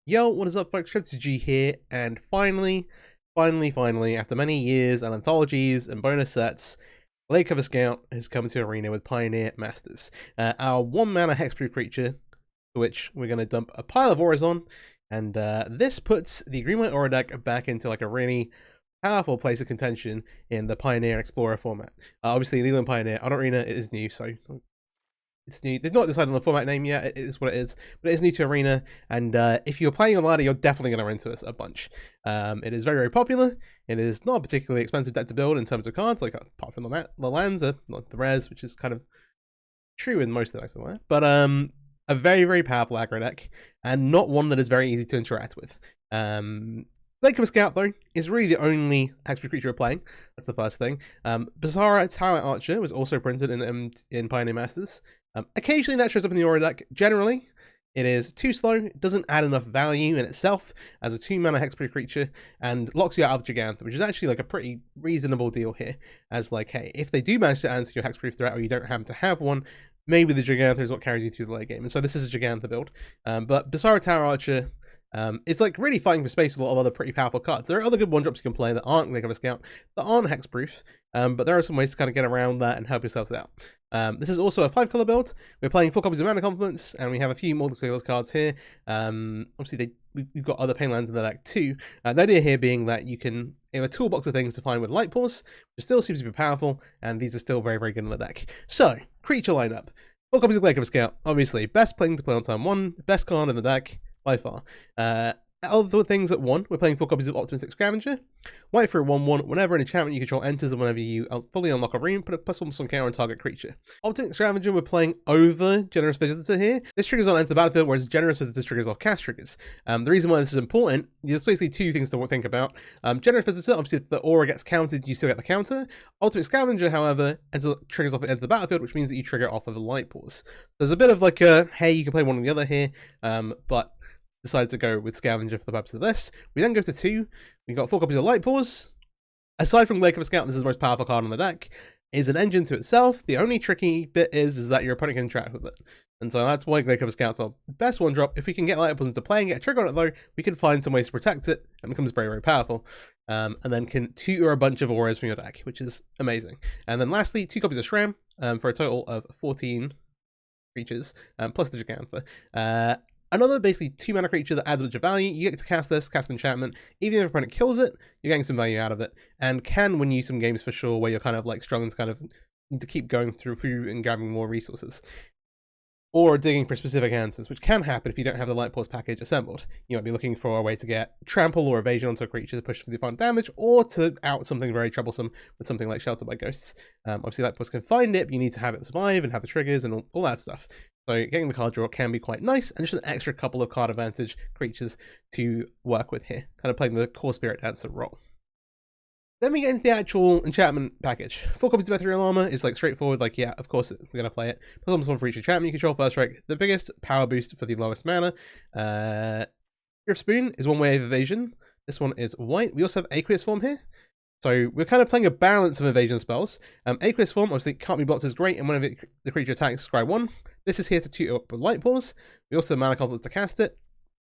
Yo, what is up folks, MTG here, and finally, after many years and anthologies and bonus sets, Gladecover Scout has come to Arena with Pioneer Masters. Our 1-mana hexproof creature, which we're going to dump a pile of auras on, and this puts the Green White Aura deck back into like a really powerful place of contention in the Pioneer Explorer format. Obviously, Leland Pioneer on Arena it is new, so it's new. They've not decided on the format name yet. It is what it is, but it is new to Arena. And if you're playing on ladder, you're definitely going to run into it a bunch. It is very, very popular. It is not a particularly expensive deck to build in terms of cards, like apart from the lands, not the rares, which is kind of true in most of the decks, but a very, very powerful aggro deck, and not one that is very easy to interact with. Gladecover Scout, though, is really the only hexproof creature we're playing. That's the first thing. Bizarra Tower Archer was also printed in Pioneer Masters. Occasionally that shows up in the Aura deck. Generally, it is too slow, it doesn't add enough value in itself as a 2-mana hexproof creature, and locks you out of Gigantha, which is actually like a pretty reasonable deal here. As like, hey, if they do manage to answer your hexproof threat, or you don't happen to have one, maybe the Gigantha is what carries you through the late game. And so this is a Gigantha build. But Bizarra Tower Archer, it's like really fighting for space with a lot of other pretty powerful cards. There are other good 1-drops you can play that aren't Gladecover Scout, that aren't hexproof, but there are some ways to kind of get around that and help yourselves out. This is also a 5-color build. We're playing 4 copies of Mana Confluence, and we have a few multicolor cards here. Obviously, we've got other pain lands in the deck too. The idea here being that you can have a toolbox of things to find with Light Pause, which still seems to be powerful, and these are still very, very good in the deck. So, creature lineup. 4 copies of Gladecover Scout, obviously, best thing to play on turn 1, best card in the deck, by far. Other things at 1, we're playing 4 copies of Optimistic Scavenger. White for a 1/1, whenever an enchantment you control enters and whenever you fully unlock a room, put a +1/+1 counter on target creature. Optimistic Scavenger, we're playing over Generous Visitor here. This triggers on enter the battlefield, whereas Generous Visitor triggers off cast triggers. The reason why this is important, there's basically 2 things to think about. Generous Visitor, obviously if the aura gets counted, you still get the counter. Ultimate Scavenger, however, triggers off enter the battlefield, which means that you trigger off of a Light Pause. There's a bit of like a, hey, you can play one or the other here, but decided to go with Scavenger for the purpose of this. We then go to 2. We got 4 copies of Light Pause. Aside from Gladecover Scout, this is the most powerful card on the deck. It is an engine to itself. The only tricky bit is that your opponent can interact with it. And so that's why Gladecover Scout's our best 1-drop. If we can get Light Pause into play and get a trigger on it though, we can find some ways to protect it and it becomes very, very powerful. And then can tutor a bunch of auras from your deck, which is amazing. And then lastly, 2 copies of Shram for a total of 14 creatures, plus the Gigantha. Another basically 2-mana creature that adds a bunch of value. You get to cast this, cast enchantment. Even if your opponent kills it, you're getting some value out of it, and can win you some games for sure where you're kind of like struggling to kind of need to keep going through and grabbing more resources. Or digging for specific answers, which can happen if you don't have the Light Pause package assembled. You might be looking for a way to get trample or evasion onto a creature to push for the final damage, or to out something very troublesome with something like Shelter by Ghosts. Obviously, Light Pause can find it, but you need to have it survive and have the triggers and all that stuff. So getting the card draw can be quite nice, and just an extra couple of card advantage creatures to work with here, kind of playing the core Spirit Dancer role. Then we get into the actual enchantment package. 4 copies of Ethereal Armor is like straightforward, like yeah, of course we're gonna play it. +1/+1 for each enchantment you control, first strike, the biggest power boost for the lowest mana. Griff Spoon is 1 way of evasion. This one is white. We also have Aqueous Form here. So we're kind of playing a balance of evasion spells. Aqueous Form obviously can't be blocked is great, and whenever the creature attacks, scry 1. This is here to tutor up with Light Pause. We also have Mana Confluence to cast it.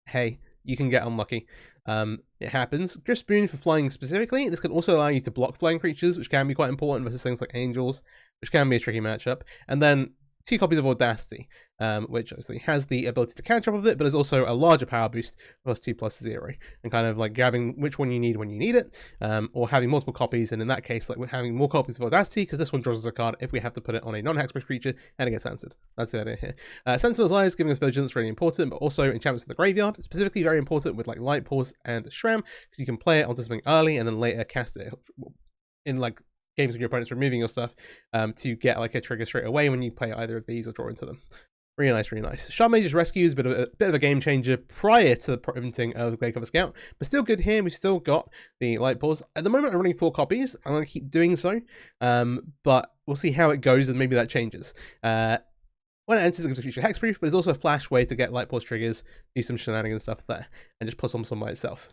Hey, you can get unlucky. It happens. Griff Spoon for flying specifically. This can also allow you to block flying creatures, which can be quite important versus things like angels, which can be a tricky matchup. And then 2 copies of Audacity, which obviously has the ability to catch up with it, but is also a larger power boost, +2/+0, and kind of like grabbing which one you need when you need it, or having multiple copies, and in that case, like we're having more copies of Audacity, because this one draws us a card if we have to put it on a non-hexproof creature, and it gets answered. That's the idea here. Sentinel's Eyes, giving us Vigilance, really important, but also enchantments in the graveyard, specifically very important with like Light Pause and Shram, because you can play it onto something early, and then later cast it in like games when your opponent's removing your stuff, to get like a trigger straight away when you play either of these or draw into them. Really nice, really nice. Shard Mage's Rescue is a bit of a game changer prior to the printing of Gladecover Scout, but still good here. We've still got the Light Pause. At the moment, I'm running 4 copies. I'm going to keep doing so, but we'll see how it goes, and maybe that changes. When it enters, it gives a creature hexproof, but it's also a flash way to get Light Pause triggers, do some shenanigans stuff there, and just +1/+1 by itself.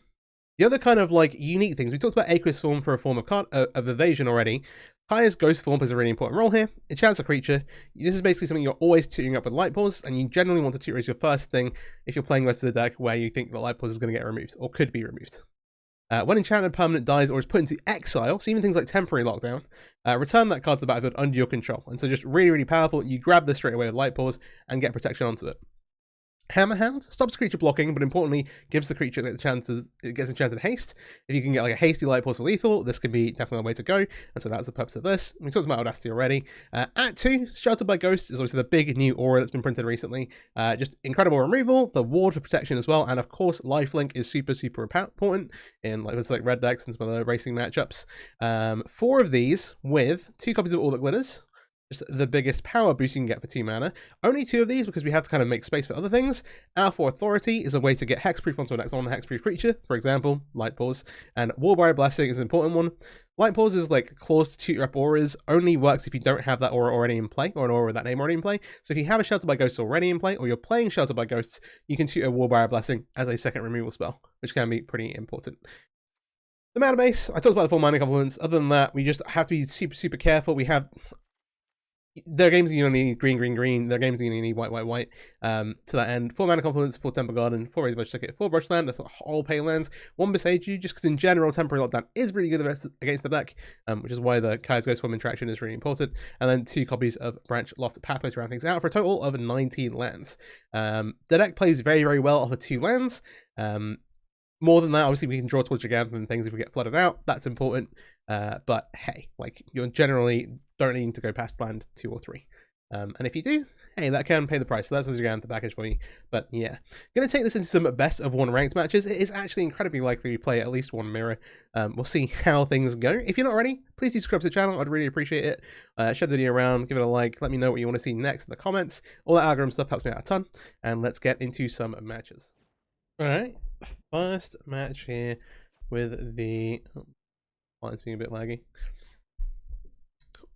The other kind of like unique things, we talked about Aqueous Form for a form of evasion already. Kaya's ghost form plays a really important role here. Enchants a creature. This is basically something you're always tutoring up with light pause, and you generally want to tutor as your first thing if you're playing the rest of the deck where you think the light pause is going to get removed, or could be removed. When enchanted permanent dies or is put into exile, so even things like temporary lockdown, return that card to the battlefield under your control. And so just really, really powerful. You grab this straight away with light pause and get protection onto it. Hammerhand stops creature blocking, but importantly gives the creature the chances. It gets enchanted haste. If you can get like a hasty light pulse or lethal, this can be definitely a way to go. And so that's the purpose of this. We talked about Audacity already. Act 2, Sheltered by Ghosts, is obviously the big new aura that's been printed recently. Just incredible removal, the ward for protection as well, and of course lifelink is super, super important in like red decks and some other racing matchups. 4 of these with 2 copies of All That Glitters. Just the biggest power boost you can get for 2 mana. Only 2 of these because we have to kind of make space for other things. Alpha Authority is a way to get Hexproof onto the next non-Hexproof creature, for example, Light Pause. And Warbriar Blessing is an important one. Light Pause is like clause to tutor up auras, only works if you don't have that aura already in play, or an aura with that name already in play. So if you have a Sheltered by Ghosts already in play, or you're playing Sheltered by Ghosts, you can tutor Warbriar Blessing as a second removal spell, which can be pretty important. The mana base, I talked about the 4 mana complements. Other than that, we just have to be super, super careful. There are games you don't need green, green, green. There are games you need white, white, white. To that end, 4 mana complements, 4 Temple Garden, 4 Raised Budge Ticket, 4 Brushland. That's all pay lands. 1 Beseiju, just because in general, Temporary Lockdown is really good against the deck, which is why the Kaya's Ghost Form interaction is really important. And then 2 copies of Branch Loft Pathways to round things out for a total of 19 lands. The deck plays very, very well off of 2 lands. More than that, obviously, we can draw towards Gigant and things if we get flooded out. That's important. But hey, like, you generally don't need to go past land 2 or 3. And if you do, hey, that can pay the price. So that's the Gigant package for you. But yeah, going to take this into some best of 1 ranked matches. It is actually incredibly likely we play at least 1 mirror. We'll see how things go. If you're not ready, please do subscribe to the channel. I'd really appreciate it. Share the video around, give it a like, let me know what you want to see next in the comments. All that algorithm stuff helps me out a ton. And let's get into some matches. All right, first match here with the... Oh, it's being a bit laggy.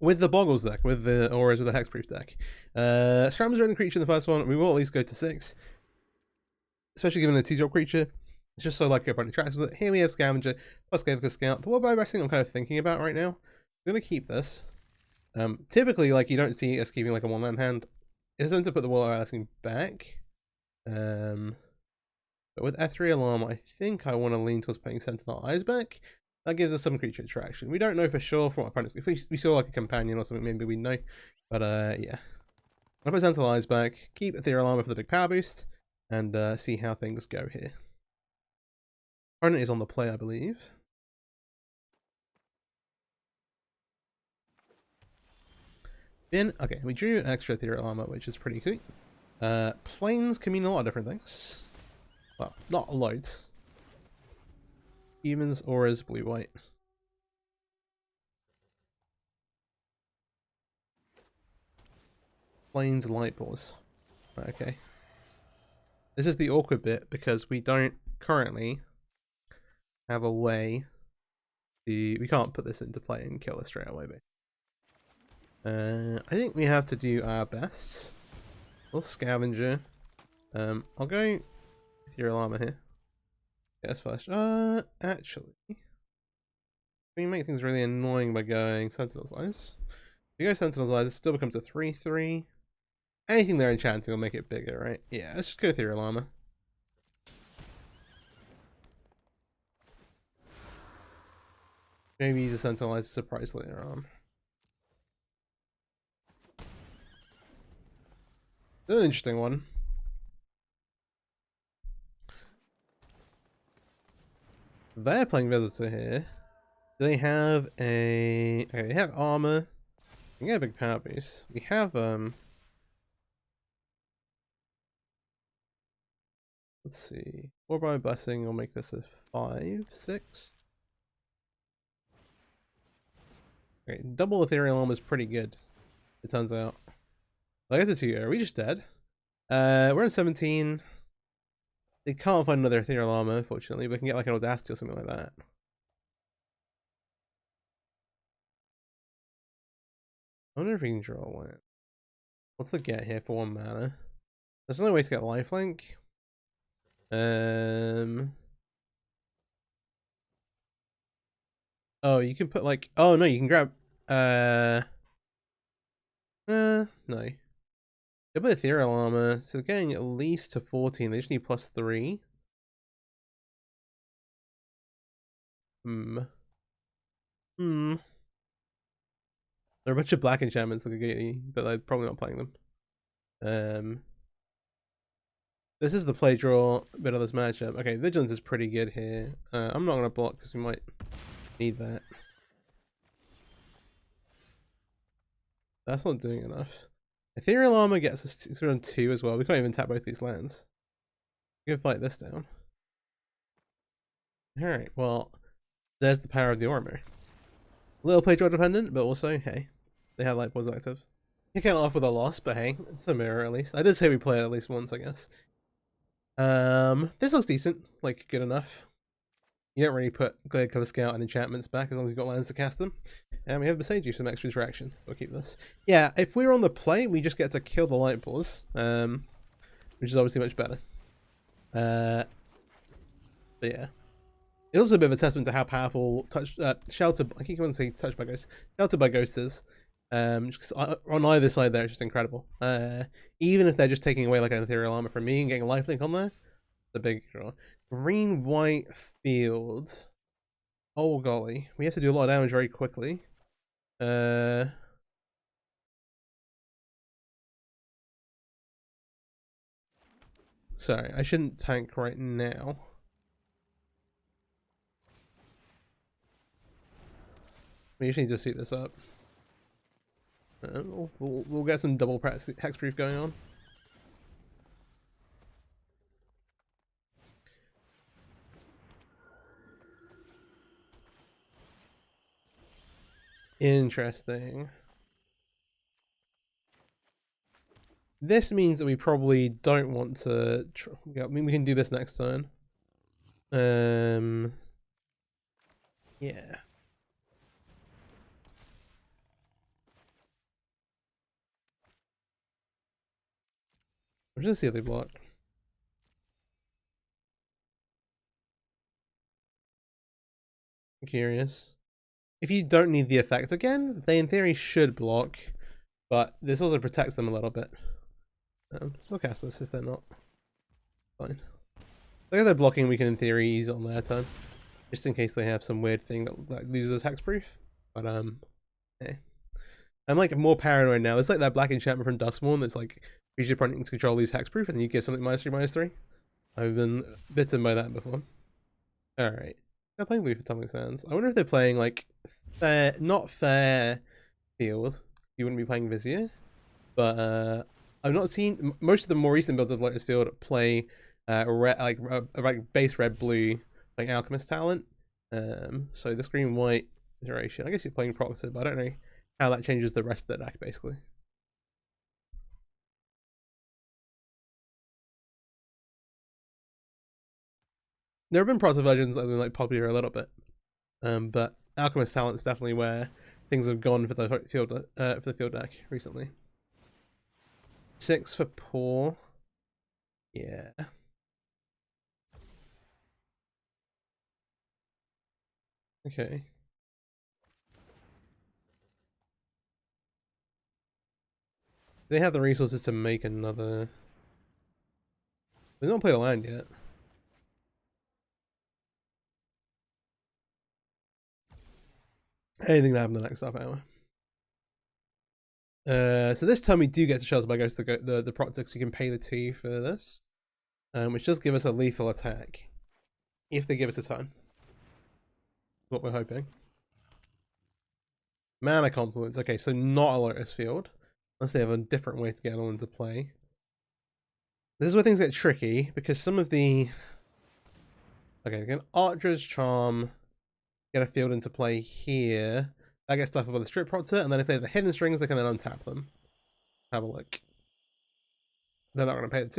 With the Boggles deck, with the auras, with the Hexproof deck. Scrambles a creature in the first one. We will at least go to 6. Especially given a 2-drop creature. It's just so like your opponent interacts with it. Here we have Scavenger plus Gladecover Scout. The Warbriar Blessing I'm kind of thinking about right now. I'm going to keep this. Typically, like, you don't see us keeping like a 1-land hand. It's time to put the Warbriar Blessing back. But with F3 Alarm, I think I want to lean towards putting Sentinel Eyes back. That gives us some creature interaction. We don't know for sure from our opponents. If we saw like a companion or something, maybe we'd know. But yeah. I'll put Sentinel Eyes back, keep Ethereal Armor for the big power boost, and see how things go here. Opponent is on the play, I believe. Okay, we drew an extra Ethereal Armor, which is pretty cool. Planes can mean a lot of different things. Well, not loads. Humans, auras, blue, white. Planes, light pause. Right, okay. This is the awkward bit because we don't currently have a way to... We can't put this into play and kill us straight away, I think we have to do our best. We'll Scavenger. I'll go with your Armor here. Yes, first. Actually, we make things really annoying by going Sentinel's Eyes. If you go Sentinel's Eyes, it still becomes a 3/3. Anything they're enchanting will make it bigger, right? Yeah, let's just go Ethereal Armor. Maybe use a Sentinel Eyes to surprise later on. This is an interesting one. They're playing Visitor here. Do they have a... Okay, they have armor. We get a big power boost. We have, let's see. Warbriar Blessing will make this a 5, 6. Okay, double Ethereal Armor is pretty good, it turns out. I guess it's 2. Are we just dead? We're at 17. They can't find another Ethereal Armor, unfortunately, but we can get like an Audacity or something like that. I wonder if we can draw one. What's the get here for 1 mana? There's no way to get lifelink. Oh, you can put like... Oh no, you can grab... No. Double ethereal armor, so they're getting at least to 14. They just need +3. Hmm. There are a bunch of black enchantments that could get you, but I'm probably not playing them. This is the play draw bit of this matchup. Okay, Vigilance is pretty good here. I'm not going to block because we might need that. That's not doing enough. Ethereal Armor gets us around 2 as well. We can't even tap both these lands. We can fight this down. Alright, well, there's the power of the Ormo. A little play draw dependent, but also, hey, they have light pause active. Kicking it off with a loss, but hey, it's a mirror at least. I did say we play it at least once, I guess. This looks decent, like good enough. You don't really put Gladecover Scout and enchantments back as long as you've got lands to cast them. And we have Besage you some extra interaction, so we'll keep this. Yeah, if we're on the play, we just get to kill the light pause, which is obviously much better. But yeah. It's also a bit of a testament to how powerful Shelter, I keep wanting to say Touched by Ghosts, Shelter by Ghost is. On either side there, it's just incredible. Even if they're just taking away like an ethereal armor from me and getting a lifelink on there, the big draw. Green white field. Oh golly, we have to do a lot of damage very quickly. Sorry, I shouldn't tank right now. We just need to suit this up. We'll get some double hexproof going on. Interesting. This means that we probably don't want to. I mean, we can do this next turn. Yeah. I'm just see if they block. I'm curious. If you don't need the effect again, they in theory should block, but this also protects them a little bit. We'll cast this if they're not. Fine. If they're blocking, we can in theory use it on their turn, just in case they have some weird thing that loses hexproof. But yeah. I'm like more paranoid now. It's like that black enchantment from Duskmourn that's like usually opponent to control lose hexproof, and then you give something -3/-3. I've been bitten by that before. All right. They're playing blue for Atomic Sands. I wonder if they're playing like fair, not fair field. You wouldn't be playing Vizier, but I've not seen most of the more recent builds of Lotus Field play like base red blue like Alchemist talent. So this green white iteration. I guess you're playing Proxy, but I don't know how that changes the rest of the deck basically. There have been Proxy versions that have been like popular a little bit. But Alchemist talent is definitely where things have gone for the field deck recently. 6 for poor. Yeah. Okay. They have the resources to make another. They've not played a land yet. Anything to happen in the next half hour. So this time we do get to Shelter by Ghost the Proctix. We can pay the 2 for this, which does give us a lethal attack if they give us a time. What we're hoping. Mana Confluence. Okay, so not a Lotus Field, unless they have a different way to get on into play. This is where things get tricky because some of the. Okay, again, Archer's Charm. Get a field into play here. That gets stuff with the Strip Proctor, and then if they have the hidden strings, they can then untap them. Have a look. They're not going to pay the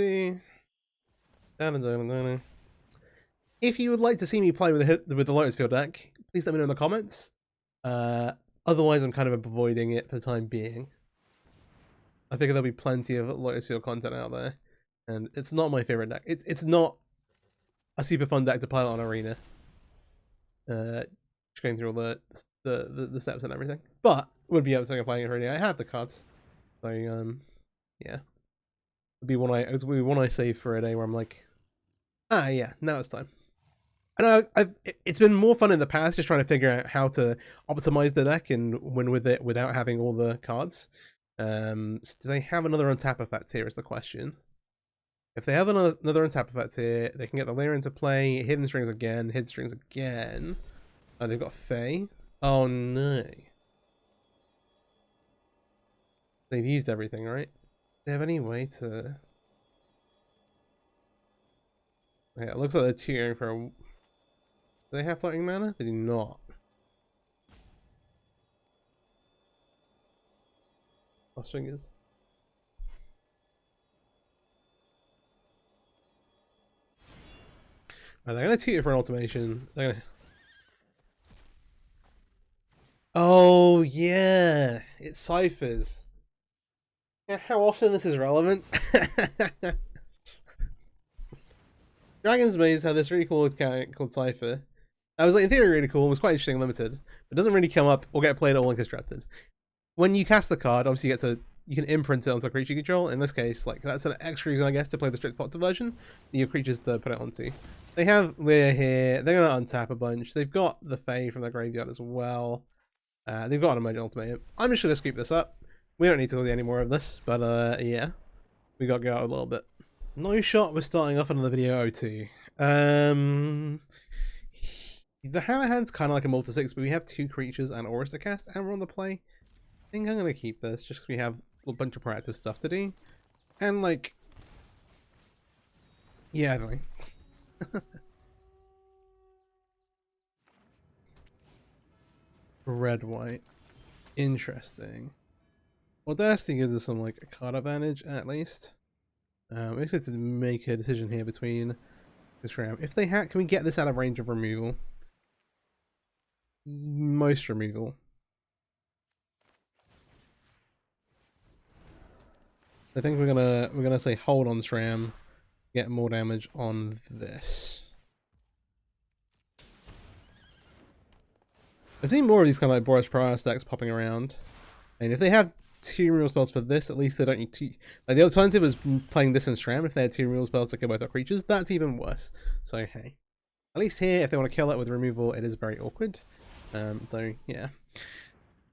2. If you would like to see me play with the Lotus Field deck, please let me know in the comments. Otherwise, I'm kind of avoiding it for the time being. I figure there'll be plenty of Lotus Field content out there, and it's not my favorite deck. It's not a super fun deck to pilot on Arena. Just going through all the steps and everything, but would be able to play it already. I have the cards. So, yeah. It'd be one I save for a day where I'm like, yeah, now it's time. And it's been more fun in the past just trying to figure out how to optimize the deck and win with it without having all the cards. So do they have another untap effect here is the question. If they have another untap effect here, they can get the layer into play, hidden strings again. Oh, they've got Fae. Oh no. They've used everything, right? Do they have any way to... Okay, it looks like they're tutoring for a... Do they have floating mana? They do not. Cross fingers. Oh, they're gonna tutor for an automation. They're gonna... Oh yeah, it's ciphers. Yeah, how often this is relevant? Dragon's Maze had this really cool account called Cypher. That was, like, in theory, really cool. It was quite interesting and limited. It doesn't really come up or get played at all in constructed. When you cast the card, obviously you can imprint it onto a creature you control. In this case, like, that's an extra reason, I guess, to play the strict Potter version. Your creatures to put it onto. They have Lear here. They're gonna untap a bunch. They've got the Fae from the graveyard as well. They've got an Emergent Ultimatum. I'm just gonna scoop this up. We don't need to do any more of this, but yeah, we got to go out a little bit. No shot. We're starting off another video 02. The Hammerhand's kind of like a multi-6, but we have 2 creatures and auras to cast, and we're on the play. I think I'm gonna keep this just because we have a bunch of proactive stuff to do, and like, yeah, I don't know. Red white, interesting. Audacity gives us some like a card advantage at least. We just have to make a decision here between this round. If they can we get this out of range of removal? Most removal. I think we're gonna say hold on SRAM, get more damage on this. I've seen more of these kind of like Boris Prior stacks popping around, and if they have 2 removal spells for this, at least they don't need 2. Like, the alternative is playing this in SRAM. If they had 2 removal spells to kill both our creatures, that's even worse. So hey, at least here, if they want to kill it with removal, it is very awkward. Though yeah,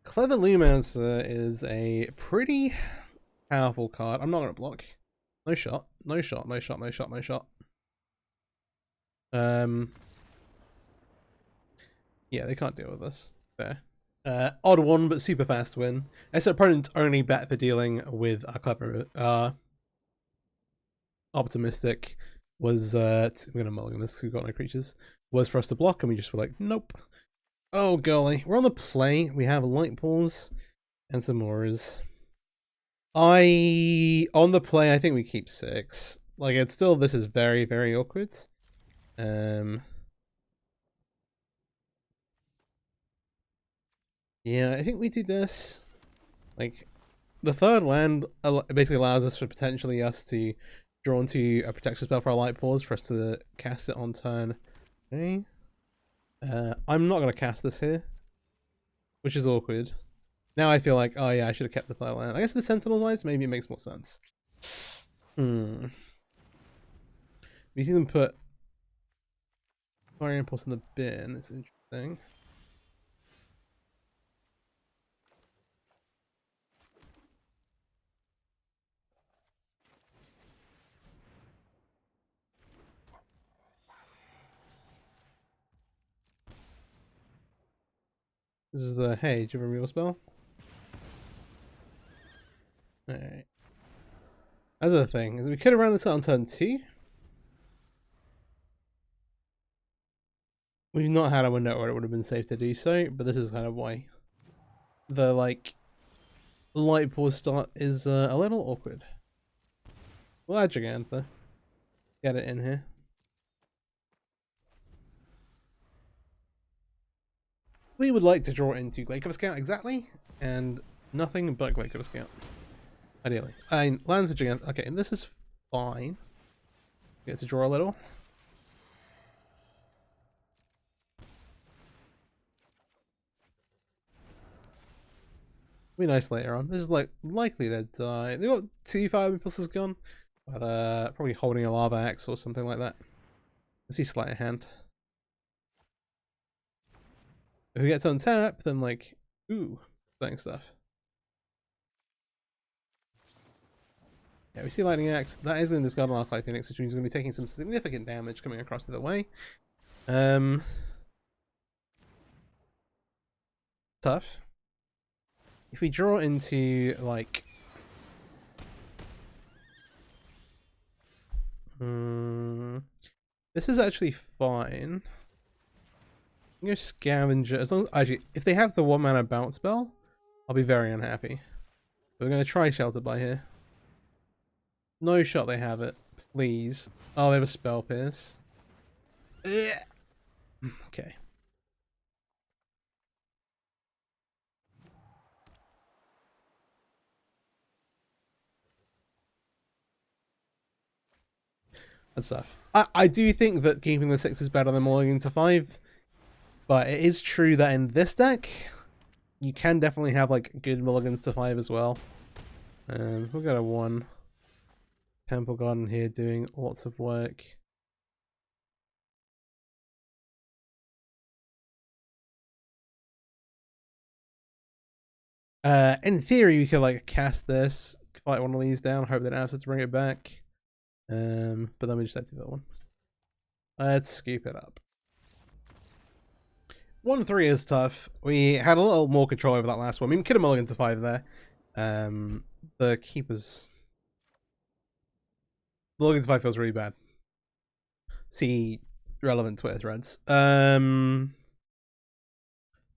Clever Lumancer is a pretty powerful card. I'm not gonna block. No shot. No shot. No shot. No shot. No shot. Yeah, they can't deal with this. Fair. Odd one, but super fast win. As opponent's only bet for dealing with our Clever Optimistic was we're gonna mulligan this because we've got no creatures. Was for us to block, and we just were like, nope. Oh golly, we're on the play. We have light balls and some auras. On the play, I think we keep 6. Like, it's still, this is very, very awkward. Yeah, I think we do this. Like, the 3rd land basically allows us for potentially us to draw into a protection spell for our light pause for us to cast it on turn. Okay. I'm not going to cast this here, which is awkward. Now I feel like, oh yeah, I should have kept the 3rd land. I guess the Sentinel's Eyes, maybe it makes more sense. We see them put Fire Impulse in the bin. It's interesting. This is the, hey, do you have a real spell? Alright. Other thing is we could have run this out on turn 2. We've not had a window where it would have been safe to do so, but this is kind of why the like light pause start is a little awkward. We'll add Gigantha. Get it in here. We would like to draw into Gladecover Scout exactly, and nothing but Gladecover Scout. Ideally. Lands with Gigantha. Okay, and this is fine. Get to draw a little. Be nice later on. This is like likely to die. They got 2 fire impulses gone, but probably holding a lava axe or something like that. Let's see sleight of hand. If we get to untap, then like, ooh, playing stuff. Yeah, we see lightning axe. That is in this Garden Arclight Phoenix, which means we're going to be taking some significant damage coming across the other way. Tough. If we draw into like this is actually fine. I'm gonna scavenger as long as actually if they have the 1 mana bounce spell, I'll be very unhappy. We're gonna try Shelter by here. No shot they have it. Please. Oh, they have a spell pierce. Yeah. Okay. That's tough. I do think that keeping the 6 is better than mulling to 5, but it is true that in this deck, you can definitely have like good mulligans to 5 as well. We've got a 1 Temple Garden here doing lots of work. In theory, you could like cast this, fight one of these down, hope that answer to bring it back. But then we just had to do that one. Let's scoop it up. 1-3 is tough. We had a little more control over that last one. We could have mulliganed to 5 there. The keepers. Mulligan to 5 feels really bad. See relevant Twitter threads. Opponents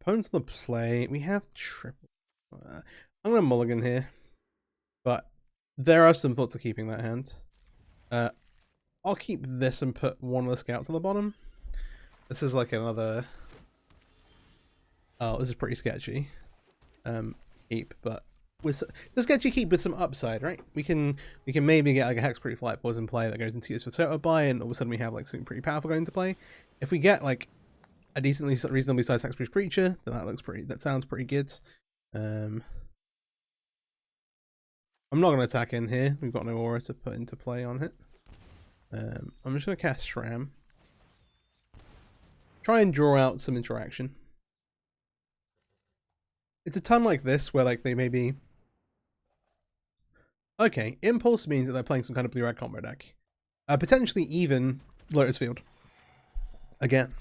on the play. We have triple. I'm gonna mulligan here, but there are some thoughts of keeping that hand. I'll keep this and put one of the scouts on the bottom. This is like another. Oh, this is pretty sketchy. Keep, but with the sketchy keep with some upside, right? We can maybe get like a Hexproof Light Pause in play that goes into use for Soto buy, and all of a sudden we have like something pretty powerful going into play. If we get like a reasonably sized Hexproof creature, then that sounds pretty good. I'm not going to attack in here. We've got no aura to put into play on it. I'm just going to cast Shram. Try and draw out some interaction. It's a ton like this where like they maybe... Okay, Impulse means that they're playing some kind of blue-red combo deck. Potentially even Lotus Field. Again.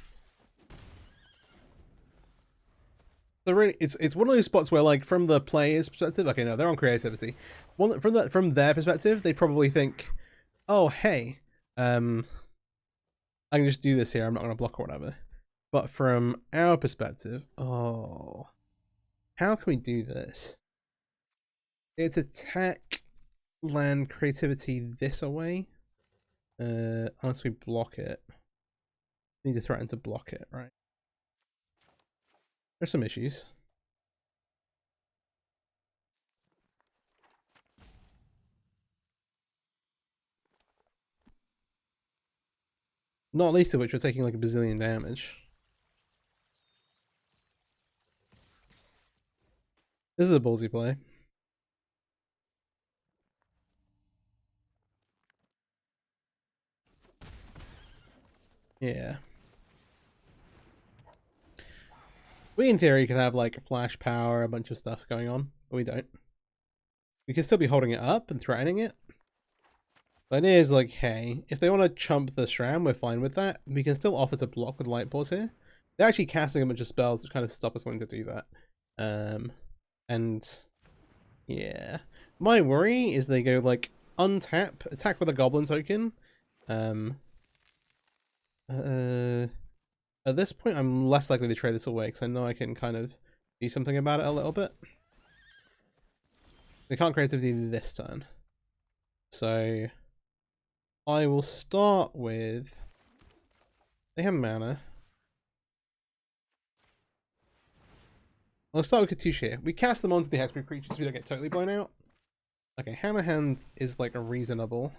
So really, it's one of those spots where, like, from the player's perspective, okay, no, they're on creativity. From their perspective, they probably think, oh, hey, I can just do this here. I'm not going to block or whatever. But from our perspective, oh, how can we do this? It's attack, land, creativity this away. Unless we block it. We need to threaten to block it, right? There's some issues. Not least of which we're taking like a bazillion damage. This is a ballsy play. Yeah. We in theory could have like flash power, a bunch of stuff going on, but we don't. We can still be holding it up and threatening it. But it is like, hey, if they want to chump the Shram, we're fine with that. We can still offer to block with Light Pause here. They're actually casting a bunch of spells to kind of stop us wanting to do that. And yeah. My worry is they go like untap, attack with a Goblin token. At this point, I'm less likely to trade this away because I know I can kind of do something about it a little bit. They can't creativity this turn. So I will start with... They have mana. I'll start with Katush here. We cast them onto the Hexproof creatures so we don't get totally blown out. Okay, Hammer Hand is like a reasonable.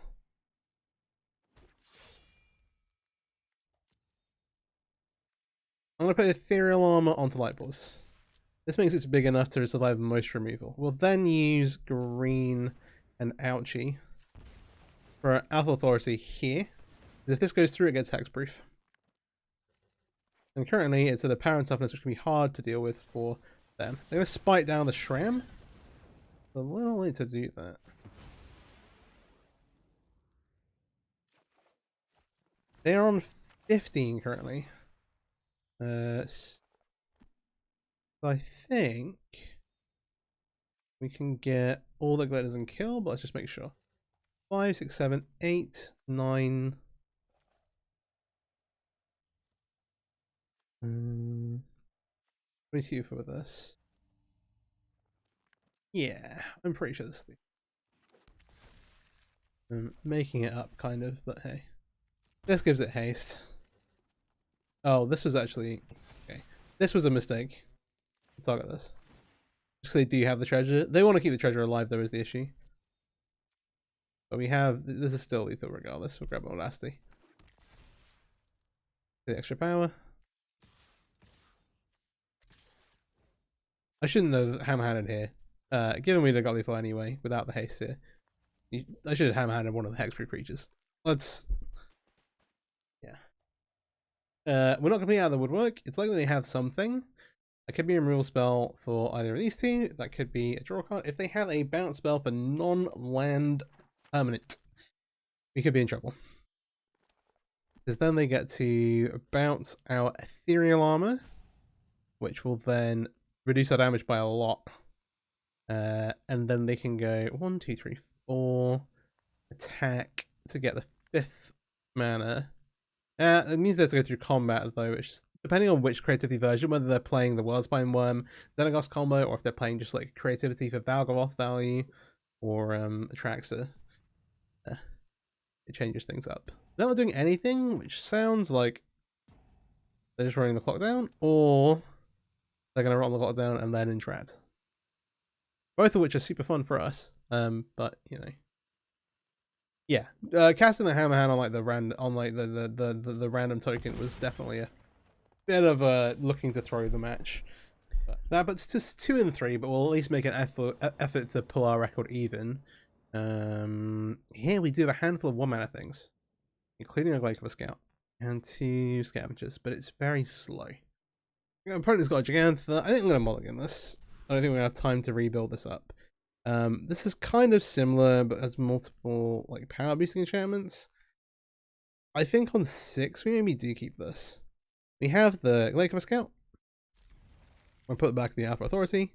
I'm going to put Ethereal Armor onto Light Pause. This makes it big enough to survive most removal. We'll then use green and ouchie for our Alpha Authority here. Because if this goes through, it gets hexproof. And currently, it's at a power and toughness, which can be hard to deal with for them. They're going to spike down the Shram. It's a little late to do that. They're on 15 currently. So I think we can get all the gliders and kill, but let's just make sure. 5, 6, 7, 8, 9. 22 for this. Yeah, I'm pretty sure this is the... I'm making it up, kind of, but hey. This gives it haste. Oh, this was actually... Okay. This was a mistake. Let's talk about this. Because they do have the treasure. They want to keep the treasure alive, though, is the issue. But we have... This is still lethal regardless. We'll grab Audacity. The extra power. I shouldn't have hammer-handed here. Given we'd have got lethal anyway, without the haste here. I should have hammer-handed one of the hexproof creatures. Let's... Yeah. We're not completely out of the woodwork. It's likely they have something. That could be a removal spell for either of these two. That could be a draw card. If they have a bounce spell for non-land permanent, we could be in trouble. Because then they get to bounce our ethereal armor, which will then reduce our damage by a lot. And then they can go 1, 2, 3, 4, attack to get the 5th mana. It means they have to go through combat though, which, depending on which creativity version, whether they're playing the Worldspine Worm, Xenagos combo, or if they're playing just like creativity for Valgavoth value, or Atraxa, it changes things up. They're not doing anything, which sounds like they're just running the clock down, or they're going to run the clock down and then interact. Both of which are super fun for us, but you know. Yeah, casting the hammer hand on like the random token was definitely a bit of a looking to throw the match. But that puts just 2 and 3, but we'll at least make an effort to pull our record even. Here we do have a handful of 1-mana things, including a Gladecover Scout and 2 Scavengers, but it's very slow. My opponent's got a Gigantha. I think I'm going to mulligan this. I don't think we're going to have time to rebuild this up. This is kind of similar, but has multiple like power boosting enchantments. I think on 6 we maybe do keep this. We have the Gladecover Scout. I'll put it back in the Alpha Authority.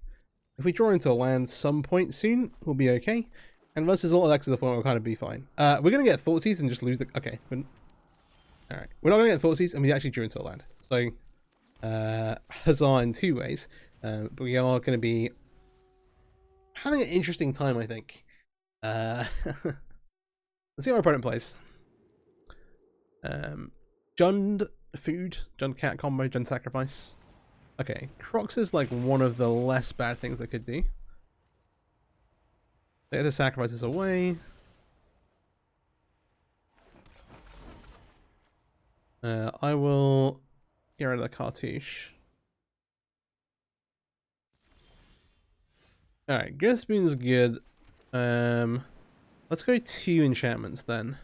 If we draw into a land some point soon, we'll be okay. And versus all X of the form, we'll kind of be fine. We're gonna get Thoughtseize and just lose the... Okay. Alright. We're not gonna get Thoughtseize, and we actually drew into a land. So, huzzah in 2 ways. But we are gonna be having an interesting time, I think. Let's see how our opponent plays. Jund Food, Jund Cat combo, Jund Sacrifice. Okay, Crocs is like one of the less bad things I could do. They have to sacrifice this away. I will get rid of the Cartouche. Alright, Gear Spoon's good. Let's go 2 enchantments then.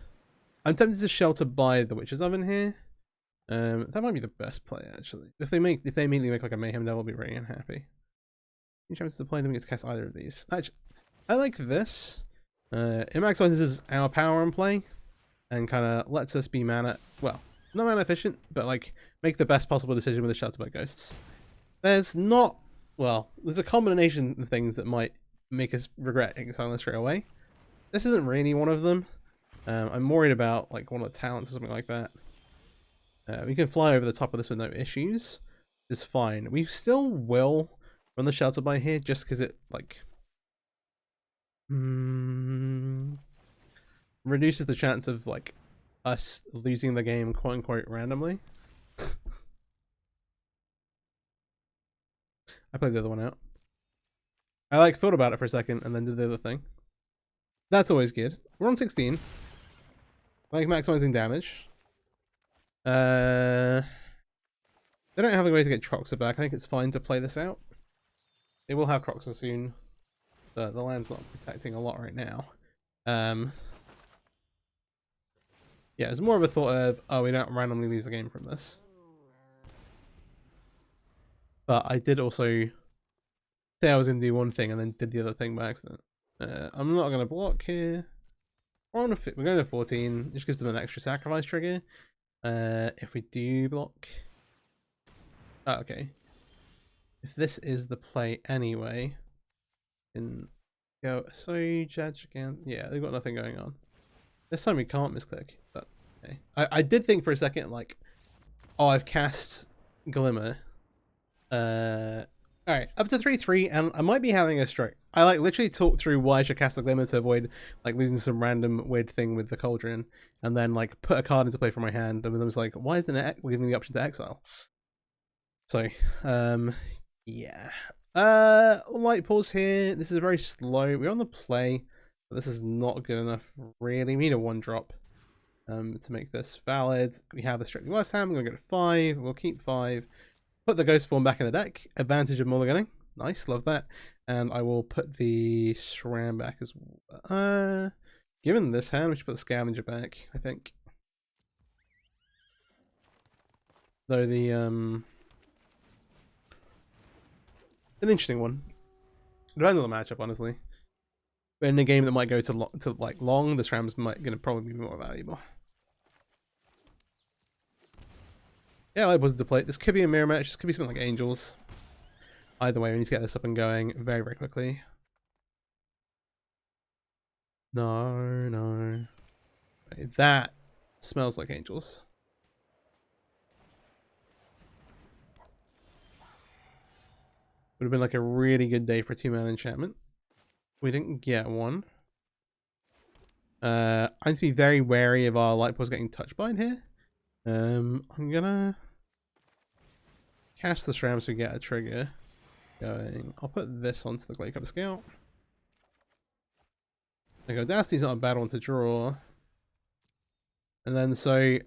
I'm tempted to shelter by the Witch's Oven here. That might be the best play actually. If they immediately make like a Mayhem Devil, I'll be very unhappy. Enchantments to play, then we get to cast either of these. Actually, I like this. It maximizes our power on play and kind of lets us be mana, well, not mana efficient, but like make the best possible decision with the Shelter by Ghosts. There's a combination of things that might make us regret exiling straight away. This isn't really one of them. I'm worried about like one of the talents or something like that. We can fly over the top of this with no issues. It's fine. We still will run the Shelter by here just because it like reduces the chance of like us losing the game quote unquote randomly. I played the other one out. I like thought about it for a second and then did the other thing. That's always good. We're on 16. Like maximizing damage. They don't have a way to get Troxa back. I think it's fine to play this out. They will have Croxer soon, but the land's not protecting a lot right now. Yeah, it's more of a thought of, oh, we don't randomly lose a game from this. But I did also say I was going to do one thing and then did the other thing by accident. I'm not going to block here. We're going to 14, which gives them an extra sacrifice trigger. If we do block... Oh, okay. If this is the play anyway, then go so judge again. Yeah, they've got nothing going on. This time we can't misclick, but okay. I did think for a second, like, oh, I've cast Glimmer. Alright, up to 3/3, and I might be having a stroke. I like literally talked through why I should cast the Glimmer to avoid like losing some random weird thing with the Cauldron, and then like put a card into play from my hand, and then was like, why isn't it giving me the option to exile? So, yeah. Light pause here. This is very slow. We're on the play, but this is not good enough, really. We need a 1-drop to make this valid. We have a Strictly Worst Hand. We're going to go to 5. We'll keep 5. Put the Ghost form back in the deck. Advantage of mulliganing. Nice, love that. And I will put the SRAM back as well. Given this hand, we should put the Scavenger back, I think. Though the an interesting one. Depends on the matchup, honestly. But in a game that might go to long, the SRAMs might gonna probably be more valuable. Yeah, I was to play. This could be a mirror match. This could be something like Angels. Either way, we need to get this up and going very, very quickly. No, no. Okay, that smells like Angels. Would have been like a really good day for 2-mana enchantment. We didn't get one. I need to be very wary of our light pause getting touched by in here. I'm gonna cast the SRAM so we get a trigger going. I'll put this onto the Gladecover Scout. Like, Audacity's not a bad one to draw. And then so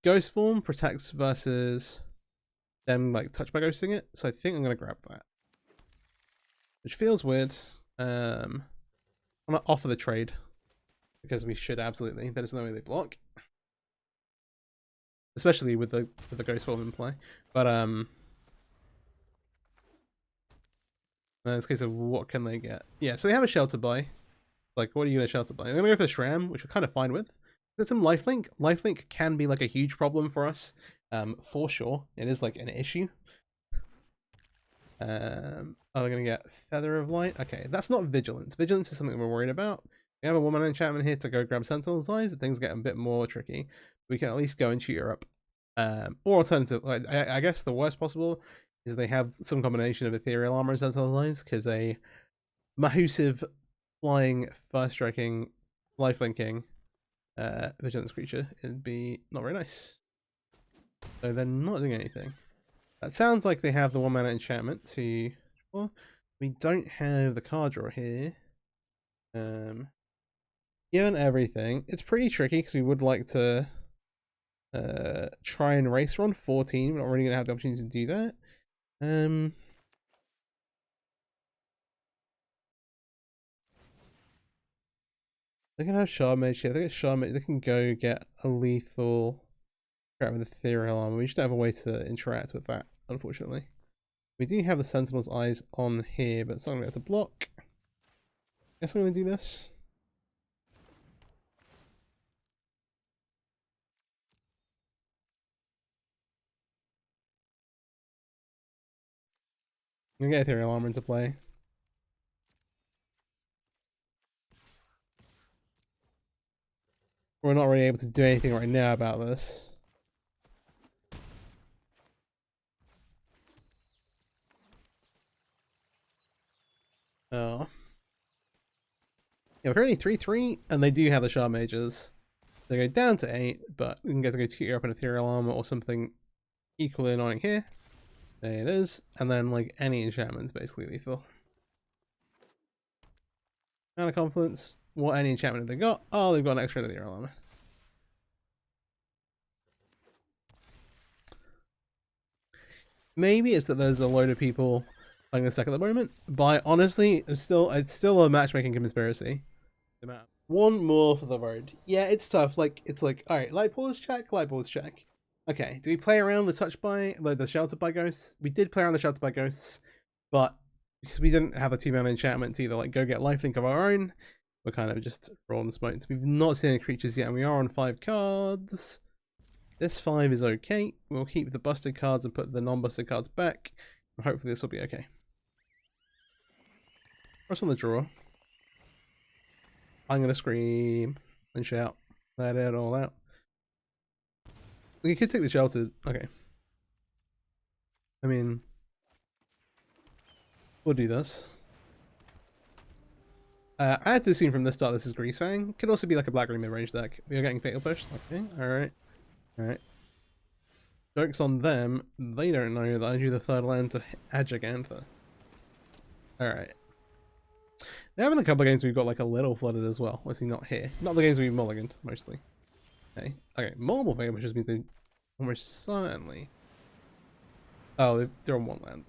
Ghost form protects versus them like touched by ghosting it. So I think I'm gonna grab that. Which feels weird. I'm gonna offer the trade. Because we should absolutely. There's no way they block. Especially with the Ghost form in play. But in this case of what can they get? Yeah, so they have a shelter buy. Like, what are you gonna shelter buy? I'm gonna go for the SRAM, which we're kind of fine with. There's some lifelink. Lifelink can be like a huge problem for us. For sure. It is like an issue. Oh, they're gonna get Feather of Light. Okay, that's not Vigilance. Vigilance is something we're worried about. We have a 1-mana enchantment here to go grab Sentinel's Eyes. Things get a bit more tricky. We can at least go and shoot her up. Or alternative, like, I guess the worst possible is they have some combination of Ethereal Armor and Sentinel's Eyes, because a massive flying, first striking, lifelinking Vigilance creature it'd be not very nice. So they're not doing anything. That sounds like they have the 1-mana enchantment to... Well, we don't have the card draw here. Given everything, it's pretty tricky because we would like to try and race. We're on 14. We're not really going to have the opportunity to do that. They can have Shard Mage here. They get Shard Mage. They can go get a lethal crap with Ethereal Armor. We just don't have a way to interact with that, unfortunately. We do have the Sentinel's Eyes on here, but it's not going to be able to block. Guess I'm going to do this. I'm going to get Ethereal Armor into play. We're not really able to do anything right now about this. Oh. Yeah, we're currently 3/3, and they do have the Shard Mages. They go down to 8, but we can get to go tier up an Ethereal Armor or something equally annoying here. There it is. And then, like, any enchantment's basically lethal. Mana Confluence. What any enchantment have they got? Oh, they've got an extra Ethereal Armor. maybe it's that there's a load of people playing this deck at the moment, but honestly, it's still a matchmaking conspiracy. One more for the road. Yeah, it's tough. Like, it's like, all right, light pause check, light pause check. Okay, do we play around the touch by, like the sheltered by ghosts? We did play around the sheltered by ghosts, but because we didn't have a 2-mana enchantment to either like go get lifelink of our own, we're kind of just rolling smokes. We've not seen any creatures yet, and we are on 5 cards. This 5 is okay. We'll keep the busted cards and put the non-busted cards back. And hopefully this will be okay. What's on the draw? I'm gonna scream and shout. Let it all out. We could take the sheltered. Okay. I mean, we'll do this. I had to assume from the start this is Greasefang. Could also be like a black-green mid-range deck. We are getting Fatal Push. Okay, alright. Alright. Joke's on them. They don't know that I drew the 3rd land to add Gigantha. Alright. They're having a couple of games we've got like a little flooded as well. Was he not here? Not the games we've mulliganed, mostly. Okay. Okay, multiple Fatal Pushes means they almost certainly... Oh, they're on 1 land.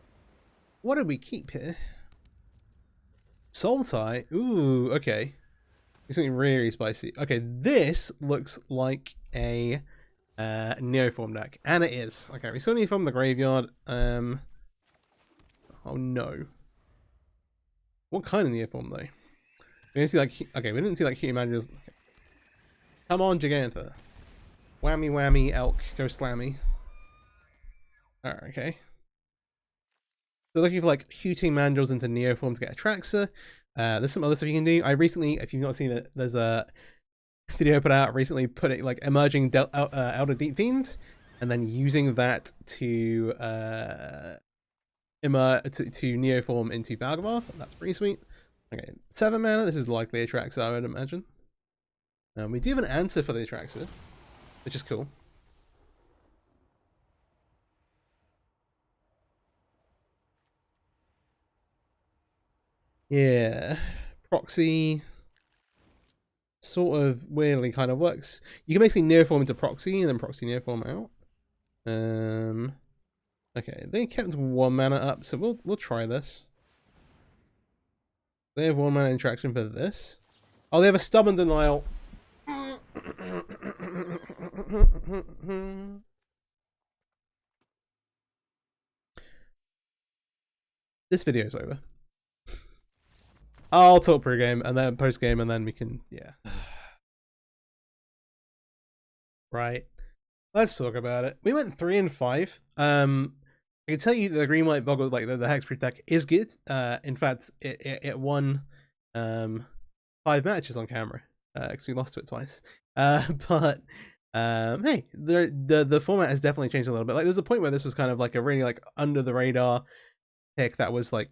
What did we keep here? Soul Tie? Ooh, okay. It's something really spicy. Okay, this looks like a Neoform deck. And it is. Okay, we saw Neoform in the graveyard. Oh no. What kind of Neoform though? We didn't see like, okay, we didn't see like Humanagers. Okay. Come on, Gigantha. Whammy whammy elk, go slammy. Alright, okay. So looking for like shooting Mandrills into Neoform to get a Traxxas. There's some other stuff you can do. I recently, if you've not seen it, there's a video put out recently, put it like emerging Elder Deep Fiend, and then using that to Neoform into Valgamoth. That's pretty sweet. Okay, 7 mana. This is likely a Traxxas, I would imagine. We do have an answer for the Traxxas, which is cool. Yeah, proxy sort of weirdly kind of works. You can basically Neoform into proxy and then proxy Neoform out. Okay, they kept 1 mana up, so we'll try this. They have 1 mana interaction for this. Oh, they have a stubborn denial. This video's over. I'll talk pre-game and then post-game and then we can, yeah. Right. Let's talk about it. We went 3 and 5. I can tell you the green white boggle, like the Hexproof deck is good. In fact, it won 5 matches on camera. Because we lost to it twice. But hey, the format has definitely changed a little bit. Like there was a point where this was kind of like a really like under the radar pick that was like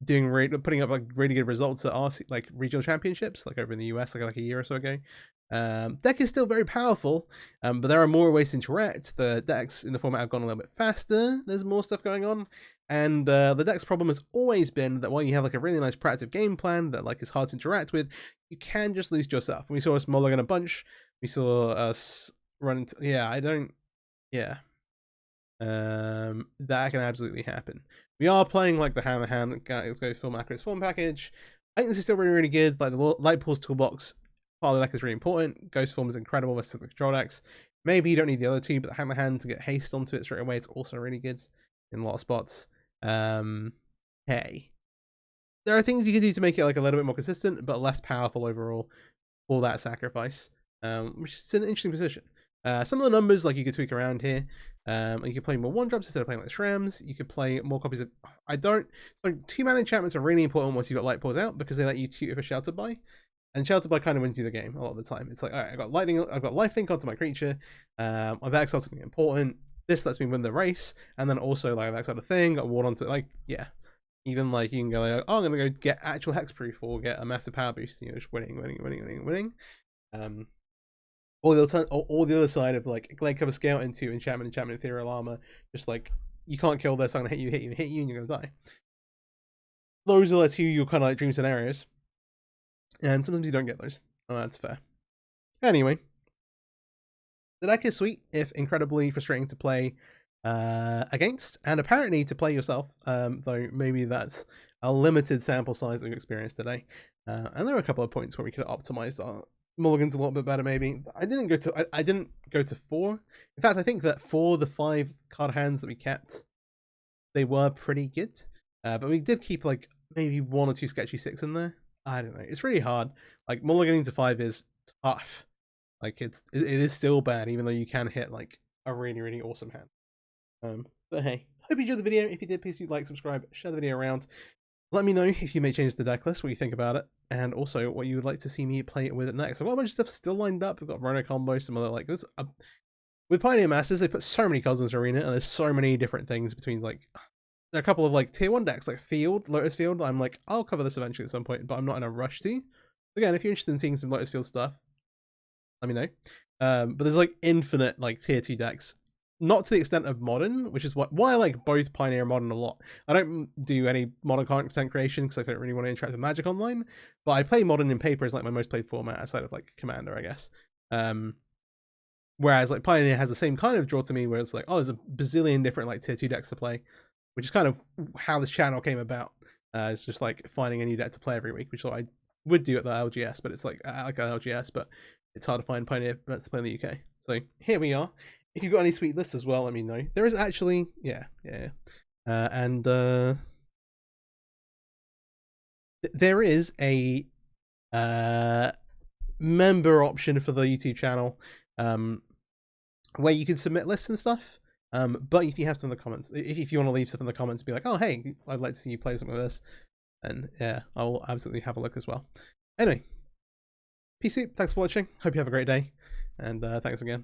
putting up like really good results at RC, like regional championships, like over in the US, like a year or so ago. Deck is still very powerful, but there are more ways to interact. The decks in the format have gone a little bit faster. There's more stuff going on, and the deck's problem has always been that while you have like a really nice proactive game plan that like is hard to interact with, you can just lose to yourself. We saw us mulligan a bunch. We saw us run into, that can absolutely happen. We are playing like the hammer hand. Let's go full macros form package. I think this is still really, really good. Like the Light Pulse toolbox part of the deck is really important. Ghost form is incredible with specific control decks. Maybe you don't need the other two, but the hammer hand to get haste onto it straight away is also really good in a lot of spots. Hey, there are things you can do to make it like a little bit more consistent, but less powerful overall for that sacrifice, which is an interesting position. Some of the numbers like you could tweak around here. You could play more 1-drops instead of playing like Shrams. You could play more copies of. So 2 mana enchantments are really important once you've got Light Pulse out because they let you tutor for Sheltered by, and Sheltered by kind of wins you the game a lot of the time. It's like, alright, I've got lifelink onto my creature. I've exiled something important. This lets me win the race, and then also like I've exiled a thing, got a ward onto it. Like yeah, even like you can go like, oh, I'm gonna go get actual hexproof or get a massive power boost. You know, just winning. Or the other side of like Gladecover Scout into enchantment, ethereal armor. Just like you can't kill this, I'm gonna hit you, and you're gonna die. Those are the 2 your kind of like dream scenarios, and sometimes you don't get those. Oh, that's fair. Anyway, the deck is sweet, if incredibly frustrating to play against, and apparently to play yourself, though maybe that's a limited sample size of your experience today. And there were a couple of points where we could have optimized our mulligans a little bit better. Maybe I didn't go to 4. In fact, I think that for the 5 card hands that we kept, they were pretty good. But we did keep like maybe 1 or 2 sketchy 6 in there. I don't know. It's really hard. Like mulliganing to 5 is tough. Like it is still bad, even though you can hit like a really awesome hand. But hey, hope you enjoyed the video. If you did, please do like, subscribe, share the video around. Let me know if you may change the deck list, what you think about it, and also what you would like to see me play with it next. I've got a bunch of stuff still lined up. We've got Rhino combo, some other like this. With Pioneer Masters, they put so many cards in this arena, and there's so many different things between like there are a couple of like tier 1 decks, like Field, Lotus Field. I'm like, I'll cover this eventually at some point, but I'm not in a rush to. Again, if you're interested in seeing some Lotus Field stuff, let me know. But there's like infinite like tier 2 decks. Not to the extent of Modern, which is why I like both Pioneer and Modern a lot. I don't do any Modern content creation because I don't really want to interact with Magic online, but I play Modern in paper as like my most played format outside of like Commander, I guess. Whereas like Pioneer has the same kind of draw to me, where it's like, oh, there's a bazillion different like tier 2 decks to play, which is kind of how this channel came about. It's just like finding a new deck to play every week, which I would do at the LGS, but it's like I like an LGS, but it's hard to find Pioneer to play in the UK. So here we are. If you've got any sweet lists as well, let me know. There is actually, there is a member option for the YouTube channel where you can submit lists and stuff. But if you have some in the comments, if you want to leave stuff in the comments, be like, oh hey, I'd like to see you play something like this, and yeah, I'll absolutely have a look as well. Anyway, peace out. Thanks for watching. Hope you have a great day, and thanks again.